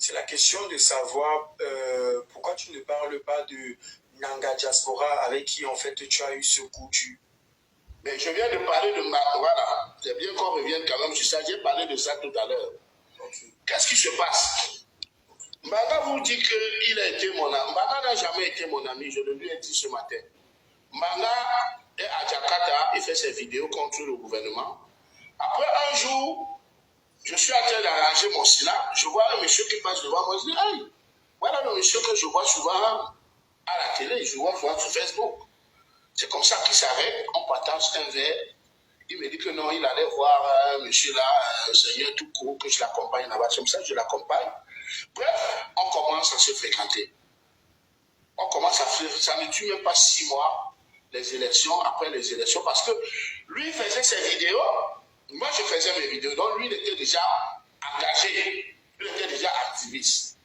C'est la question de savoir pourquoi tu ne parles pas de Nanga Diaspora avec qui en fait tu as eu ce coup du... Mais je viens de parler de ma... Voilà, c'est bien qu'on revienne quand même sur ça. J'ai parlé de ça tout à l'heure. Okay. Qu'est-ce qui se passe? Mbaga vous dit qu'il a été mon ami. Mbaga n'a jamais été mon ami, je le lui ai dit ce matin. Mbaga est à Jakarta, il fait ses vidéos contre le gouvernement. Après un jour, je suis en train d'arranger mon SINA, je vois un monsieur qui passe devant moi, je dis, hey, voilà le monsieur que je vois souvent à la télé, je vois souvent sur Facebook. C'est comme ça qu'il s'arrête, on partage un verre. Il me dit que non, il allait voir un monsieur là, un seigneur tout court, que je l'accompagne là-bas. C'est comme ça que je l'accompagne. Bref, on commence à se fréquenter. On commence à faire, ça ne tue même pas 6 mois, les élections, après les élections, parce que lui faisait ses vidéos, moi je faisais mes vidéos, donc lui il était déjà engagé, il était déjà activiste.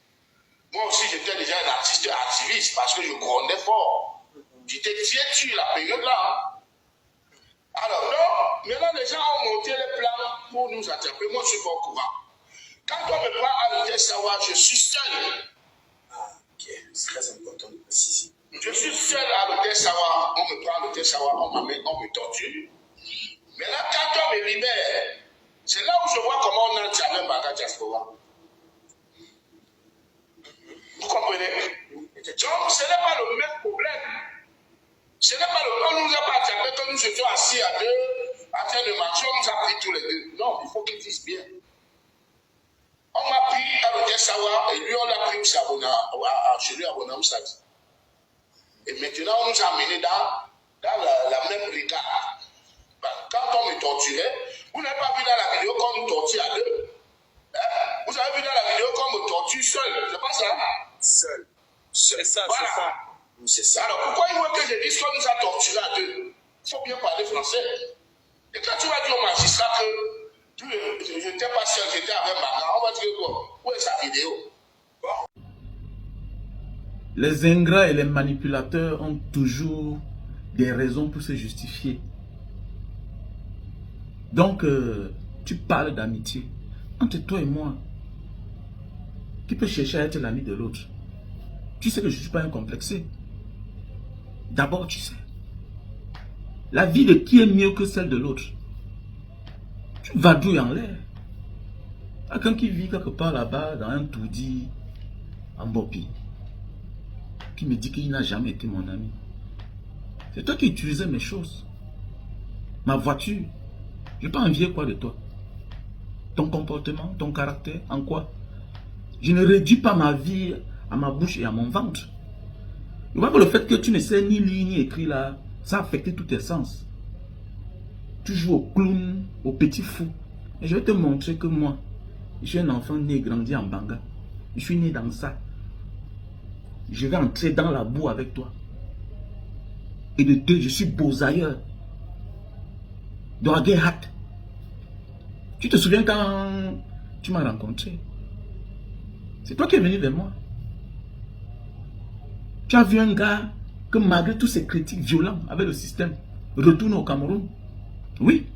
Moi aussi j'étais déjà un artiste activiste, parce que je grondais fort. J'étais têtu la période là. Alors non, maintenant les gens ont monté les plans pour nous attraper. Moi je suis pas au courant. Quand on me prend à l'hôtel Sawa, je suis seul. Ah, ok, c'est très important de préciser. Je suis seul à l'hôtel Sawa. On me prend à l'hôtel Sawa, on m'amène, on me torture. Maintenant quand on me libère, c'est là où je vois comment on entre avec Mbaga Diaspora. Vous comprenez? Donc ce n'est pas le même problème. Ce n'est pas le... On nous a pas attrapé quand nous étions assis à deux, en train de marcher, on nous a pris tous les deux. Non, il faut qu'ils disent bien. On m'a pris à l'hôtel Sawa et lui on l'a pris chez lui à Bonham Sadi. Et maintenant on nous a amenés dans la même brigade. Quand on me torturait, vous n'avez pas vu dans la vidéo qu'on nous torture à deux. Hein? Vous avez vu dans la vidéo qu'on me torture seul. C'est pas ça? Seul. C'est ça, voilà. C'est ça. C'est ça. Alors pourquoi il veut que je dise qu'on nous a torturés à deux? Il faut bien parler français. Et quand tu vas dire au magistrat que je n'étais pas seul, j'étais avec Mbaga, on va dire quoi? Où est sa vidéo? Bon. Les ingrats et les manipulateurs ont toujours des raisons pour se justifier. Donc, tu parles d'amitié. Entre toi et moi, qui peut chercher à être l'ami de l'autre? Tu sais que je ne suis pas un complexé. D'abord, tu sais, la vie de qui est mieux que celle de l'autre? Tu vadrouilles en l'air. Quelqu'un qui vit quelque part là-bas, dans un toudi, en Bopi, qui me dit qu'il n'a jamais été mon ami. C'est toi qui utilisais mes choses. Ma voiture. Je n'ai pas envié quoi de toi? Ton comportement, ton caractère, en quoi? Je ne réduis pas ma vie à ma bouche et à mon ventre. Je vois que le fait que tu ne sais ni lire ni écrire là, ça a affecté tous tes sens. Tu joues au clown, au petit fou. Et je vais te montrer que moi, je suis un enfant né et grandi en Banga. Je suis né dans ça. Je vais entrer dans la boue avec toi. Et de deux, je suis beaux-ailleurs. Doagehat. Tu te souviens quand tu m'as rencontré? C'est toi qui es venu vers moi. Tu as vu un gars que malgré tous ces critiques violents avec le système, retourne au Cameroun. Oui.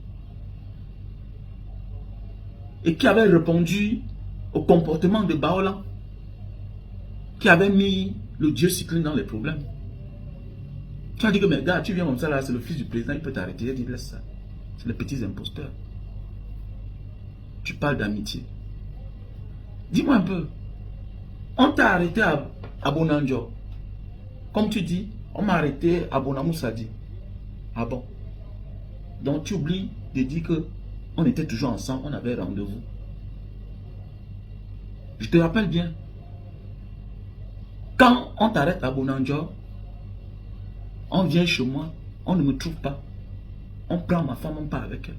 Et qui avait répondu au comportement de Baola, qui avait mis le dieu cycline dans les problèmes. Tu as dit que, mais gars, tu viens comme ça là, c'est le fils du président, il peut t'arrêter. Il dit, laisse ça. C'est les petits imposteurs. Tu parles d'amitié. Dis-moi un peu. On t'a arrêté à Bonanjo. Comme tu dis, on m'a arrêté à Bonamoussadi. Ah bon? Donc tu oublies de dire que on était toujours ensemble, on avait rendez-vous. Je te rappelle bien. Quand on t'arrête à Bonanjo, on vient chez moi, on ne me trouve pas. On prend ma femme, on part avec elle.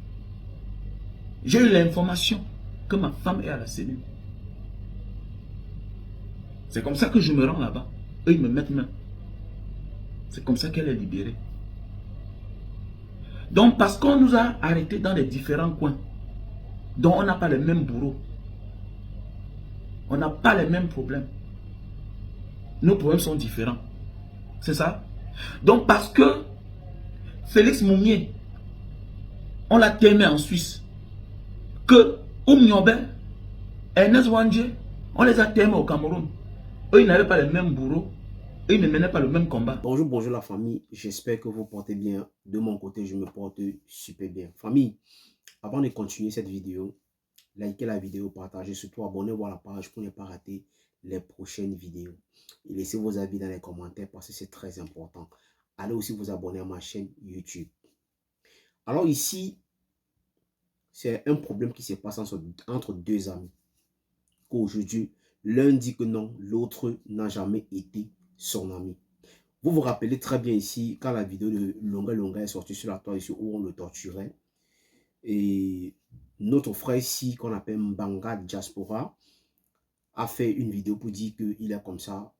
J'ai eu l'information que ma femme est à la cellule. C'est comme ça que je me rends là-bas. Eux, ils me mettent main. C'est comme ça qu'elle est libérée. Donc, parce qu'on nous a arrêtés dans les différents coins, dont on n'a pas les mêmes bourreaux, on n'a pas les mêmes problèmes. Nos problèmes sont différents. C'est ça? Donc, parce que Félix Moumier, on l'a terminé en Suisse, que Oumniobe, Ernest Wandje, On les a tellement au Cameroun. Eux, ils n'avaient pas le même bourreau. Eux, ils ne menaient pas le même combat. Bonjour, bonjour la famille. J'espère que vous portez bien. De mon côté, je me porte super bien. Famille, avant de continuer cette vidéo, likez la vidéo, partagez, surtout abonnez-vous à la page pour ne pas rater les prochaines vidéos. Et laissez vos avis dans les commentaires parce que c'est très important. Allez aussi vous abonner à ma chaîne YouTube. Alors ici, c'est un problème qui se passe entre deux amis. Qu'aujourd'hui, l'un dit que non, l'autre n'a jamais été son ami. Vous vous rappelez très bien ici, quand la vidéo de Longa Longa est sortie sur la toile ici, où on le torturait. Et notre frère ici, qu'on appelle Mbanga Diaspora, a fait une vidéo pour dire qu'il est comme ça.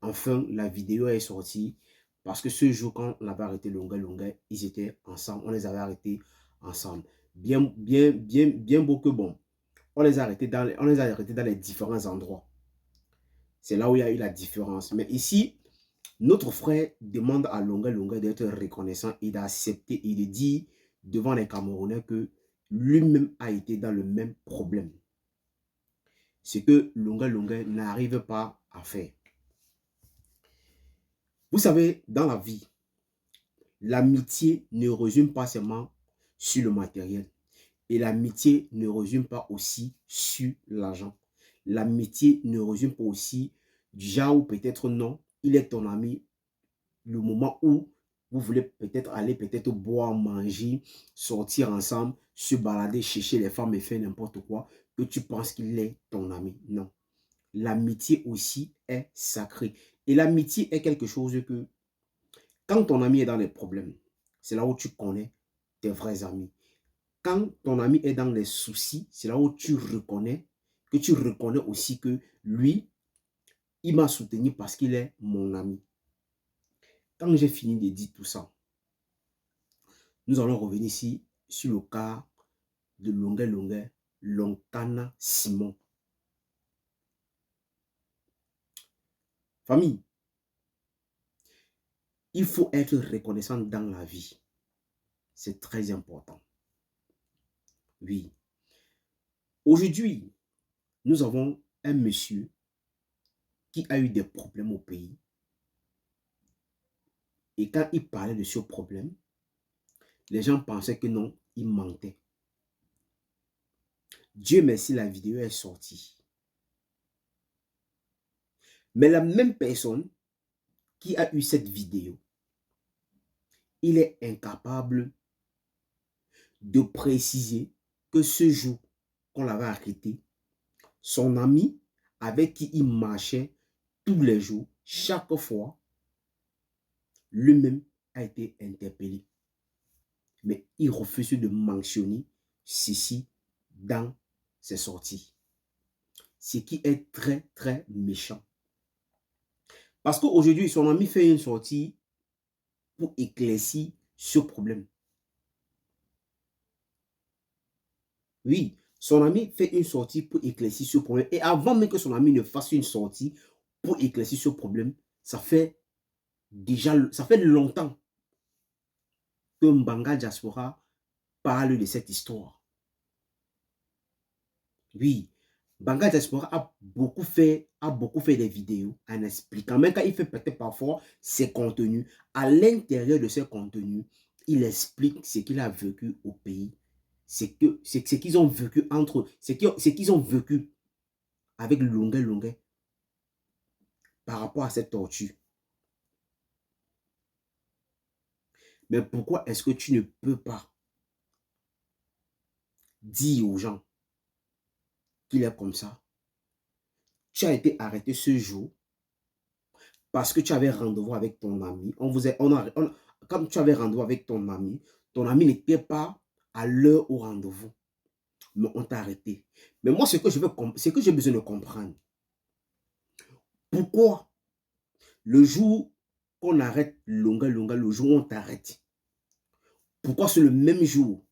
Enfin, la vidéo est sortie parce que ce jour, quand on avait arrêté Longa Longa, ils étaient ensemble. On les avait arrêtés ensemble. Bien beau que bon. On les a arrêtés dans les différents endroits. C'est là où il y a eu la différence. Mais ici, notre frère demande à Longa Longa d'être reconnaissant et d'accepter et de dire devant les Camerounais que lui-même a été dans le même problème. Ce que Longa Longa n'arrive pas à faire. Vous savez, dans la vie, l'amitié ne résume pas seulement sur le matériel. Et l'amitié ne résume pas aussi sur l'argent. L'amitié ne résume pas aussi du genre où peut-être non, il est ton ami le moment où vous voulez peut-être aller boire, manger, sortir ensemble, se balader, chercher les femmes et faire n'importe quoi, que tu penses qu'il est ton ami. Non. L'amitié aussi est sacrée. Et l'amitié est quelque chose que, quand ton ami est dans les problèmes, c'est là où tu connais tes vrais amis. Quand ton ami est dans les soucis, c'est là où tu reconnais aussi que lui, il m'a soutenu parce qu'il est mon ami. Quand j'ai fini de dire tout ça, nous allons revenir ici sur le cas de Longa Longa, Lonkana Simon. Famille, il faut être reconnaissant dans la vie. C'est très important. Oui. Aujourd'hui, nous avons un monsieur qui a eu des problèmes au pays. Et quand il parlait de ce problème, les gens pensaient que non, il mentait. Dieu merci, la vidéo est sortie. Mais la même personne qui a eu cette vidéo, il est incapable de préciser que ce jour qu'on l'avait arrêté, son ami avec qui il marchait tous les jours, chaque fois, lui-même a été interpellé. Mais il refuse de mentionner ceci dans ses sorties. Ce qui est très, très méchant. Parce qu'aujourd'hui, son ami fait une sortie pour éclaircir ce problème. Oui, son ami fait une sortie pour éclaircir ce problème. Et avant même que son ami ne fasse une sortie pour éclaircir ce problème, ça fait longtemps que Mbanga Diaspora parle de cette histoire. Oui, Mbanga Diaspora a beaucoup fait des vidéos en expliquant, même quand il fait peut-être parfois ses contenus, à l'intérieur de ses contenus, il explique ce qu'il a vécu au pays, ce qu'ils ont vécu ce qu'ils ont vécu avec Longa Longa par rapport à cette torture. Mais pourquoi est-ce que tu ne peux pas dire aux gens qu'il est comme ça? Tu as été arrêté ce jour parce que tu avais rendez-vous avec ton ami. Comme tu avais rendez-vous avec ton ami n'était pas à l'heure au rendez-vous. Mais on t'a arrêté. Mais moi, ce que j'ai besoin de comprendre, pourquoi le jour qu'on arrête Longa Longa, le jour où on t'arrête, pourquoi c'est le même jour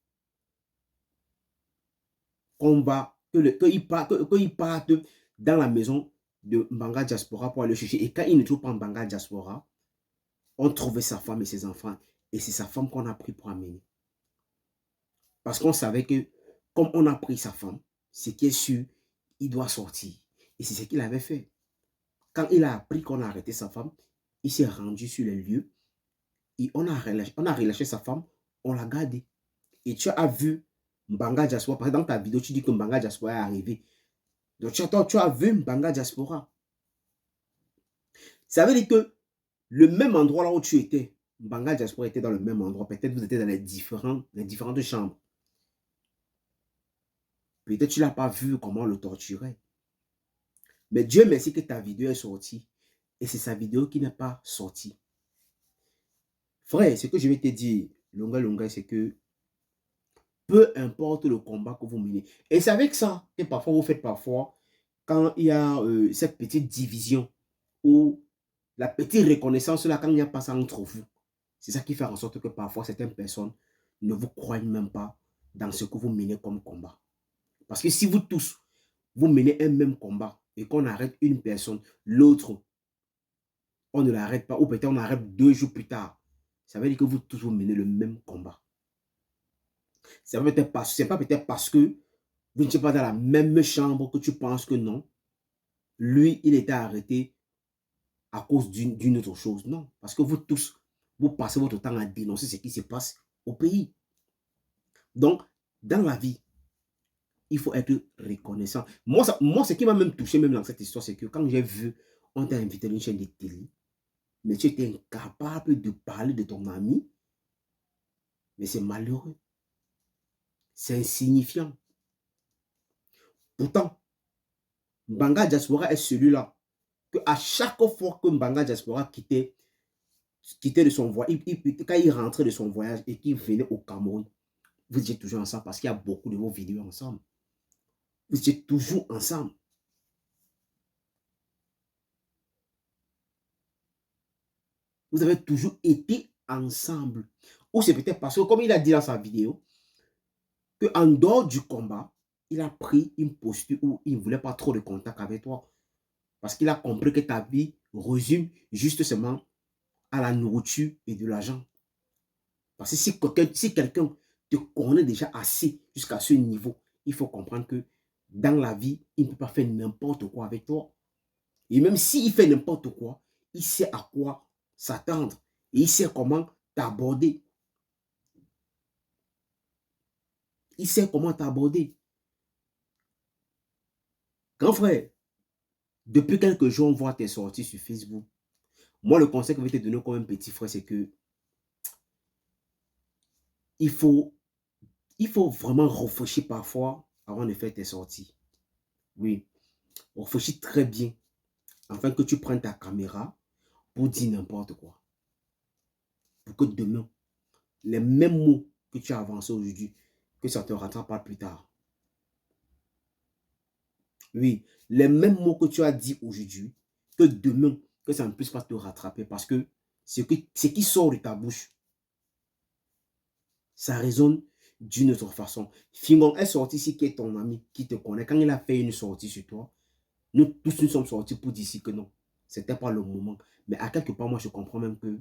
qu'on va, qu'ils partent dans la maison de Mbanga Diaspora pour aller chercher. Et quand ils ne trouvent pas Mbanga Diaspora, on trouvait sa femme et ses enfants. Et c'est sa femme qu'on a pris pour amener. Parce qu'on savait que, comme on a pris sa femme, ce qui est sûr, il doit sortir. Et c'est ce qu'il avait fait. Quand il a appris qu'on a arrêté sa femme, il s'est rendu sur les lieux. Et on a relâché sa femme, on l'a gardé. Et tu as vu Mbanga Diaspora, parce que dans ta vidéo, tu dis que Mbanga Diaspora est arrivé. Donc tu as vu Mbanga Diaspora. Ça veut dire que le même endroit là où tu étais, Mbanga Diaspora était dans le même endroit. Peut-être vous étiez dans les différentes chambres. Peut-être tu ne l'as pas vu comment on le torturait. Mais Dieu merci que ta vidéo est sortie. Et c'est sa vidéo qui n'est pas sortie. Frère, ce que je vais te dire, longa, c'est que peu importe le combat que vous menez. Et c'est avec ça que parfois vous faites quand il y a cette petite division ou la petite reconnaissance là, quand il n'y a pas ça entre vous. C'est ça qui fait en sorte que parfois certaines personnes ne vous croient même pas dans ce que vous menez comme combat. Parce que si vous tous, vous menez un même combat et qu'on arrête une personne, l'autre, on ne l'arrête pas, ou peut-être on arrête 2 jours plus tard, ça veut dire que vous tous vous menez le même combat. Ce n'est pas peut-être parce que vous n'êtes pas dans la même chambre que tu penses que non. Lui, il était arrêté à cause d'une autre chose. Non, parce que vous tous, vous passez votre temps à dénoncer ce qui se passe au pays. Donc, dans la vie, il faut être reconnaissant. Moi, ce qui m'a même touché même dans cette histoire, c'est que quand j'ai vu, on t'a invité à une chaîne de télé, mais tu étais incapable de parler de ton ami, mais c'est malheureux. C'est insignifiant. Pourtant, Mbanga Diaspora est celui-là que à chaque fois que Mbanga Diaspora quittait de son voyage, quand il rentrait de son voyage et qu'il venait au Cameroun, vous étiez toujours ensemble parce qu'il y a beaucoup de vos vidéos ensemble. Vous étiez toujours ensemble. Vous avez toujours été ensemble. Ou c'est peut-être parce que, comme il a dit dans sa vidéo, qu'en dehors du combat, il a pris une posture où il ne voulait pas trop de contact avec toi. Parce qu'il a compris que ta vie résume juste seulement à la nourriture et de l'argent. Parce que si quelqu'un te connaît déjà assez jusqu'à ce niveau, il faut comprendre que dans la vie, il ne peut pas faire n'importe quoi avec toi. Et même s'il fait n'importe quoi, il sait à quoi s'attendre. Et il sait comment t'aborder. Il sait comment t'aborder. Grand frère, depuis quelques jours, on voit tes sorties sur Facebook. Moi, le conseil que je vais te donner comme un petit frère, c'est que il faut vraiment réfléchir parfois avant de faire tes sorties. Oui, réfléchis très bien afin que tu prennes ta caméra pour dire n'importe quoi. Pour que demain, les mêmes mots que tu as avancés aujourd'hui, que ça ne te rattrape pas plus tard. Oui, les mêmes mots que tu as dit aujourd'hui, que demain, que ça ne puisse pas te rattraper parce que ce qui sort de ta bouche, ça résonne d'une autre façon. Fingon est sorti ici, qui est ton ami, qui te connaît. Quand il a fait une sortie sur toi, nous tous nous sommes sortis pour dire que non, ce n'était pas le moment. Mais à quelque part, moi, je comprends même que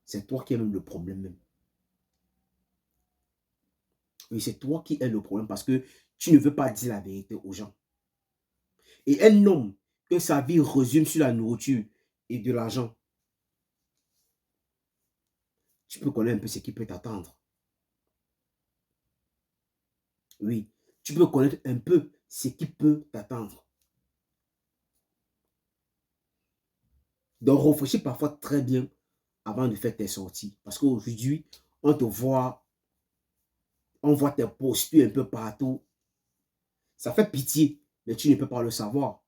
c'est toi qui es même le problème même. Oui, c'est toi qui es le problème parce que tu ne veux pas dire la vérité aux gens. Et un homme que sa vie résume sur la nourriture et de l'argent, tu peux connaître un peu ce qui peut t'attendre. Oui, tu peux connaître un peu ce qui peut t'attendre. Donc, réfléchis parfois très bien avant de faire tes sorties. Parce qu'aujourd'hui, on voit tes postures un peu partout. Ça fait pitié, mais tu ne peux pas le savoir.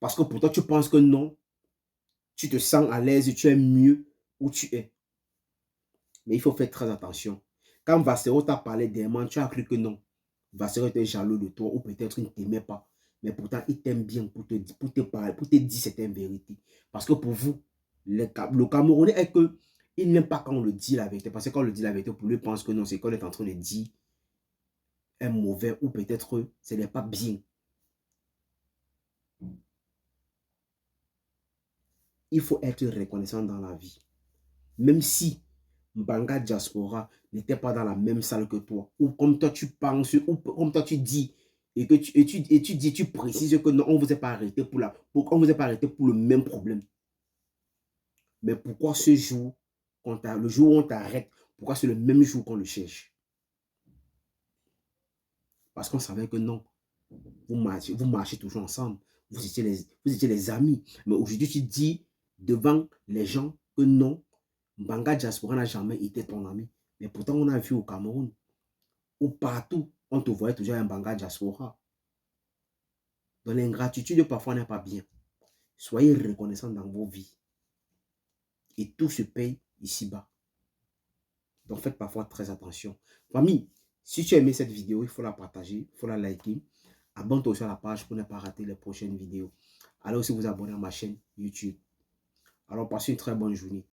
Parce que pour toi, tu penses que non. Tu te sens à l'aise, tu es mieux où tu es. Mais il faut faire très attention. Quand Vassero t'a parlé d'aimant, tu as cru que non. Vassero était jaloux de toi ou peut-être il ne t'aimait pas. Mais pourtant, il t'aime bien pour te parler, pour te dire certaines vérités. Parce que pour vous, le Camerounais est que il n'aime pas quand on le dit la vérité. Parce que quand on le dit la vérité, pour lui, il pense que non, c'est qu'on est en train de dire un mauvais ou peut-être ce n'est pas bien. Il faut être reconnaissant dans la vie. Même si Mbanga Diaspora n'était pas dans la même salle que toi, ou comme toi tu penses, ou comme toi tu dis et que tu précises que non, on ne vous a pas arrêté on vous a pas arrêté pour le même problème. Mais pourquoi ce jour, le jour où on t'arrête, pourquoi c'est le même jour qu'on le cherche? Parce qu'on savait que non, vous marchez toujours ensemble. Vous étiez les amis. Mais aujourd'hui, tu dis devant les gens que non, Mbanga Diaspora n'a jamais été ton ami. Mais pourtant, on a vu au Cameroun, ou partout, on te voyait toujours un Mbanga Diaspora. Donc l'ingratitude parfois n'est pas bien. Soyez reconnaissants dans vos vies. Et tout se paye ici-bas. Donc faites parfois très attention. Famille, si tu as aimé cette vidéo, il faut la partager, il faut la liker. Abonne-toi aussi à la page pour ne pas rater les prochaines vidéos. Allez aussi vous abonner à ma chaîne YouTube. Alors passez une très bonne journée.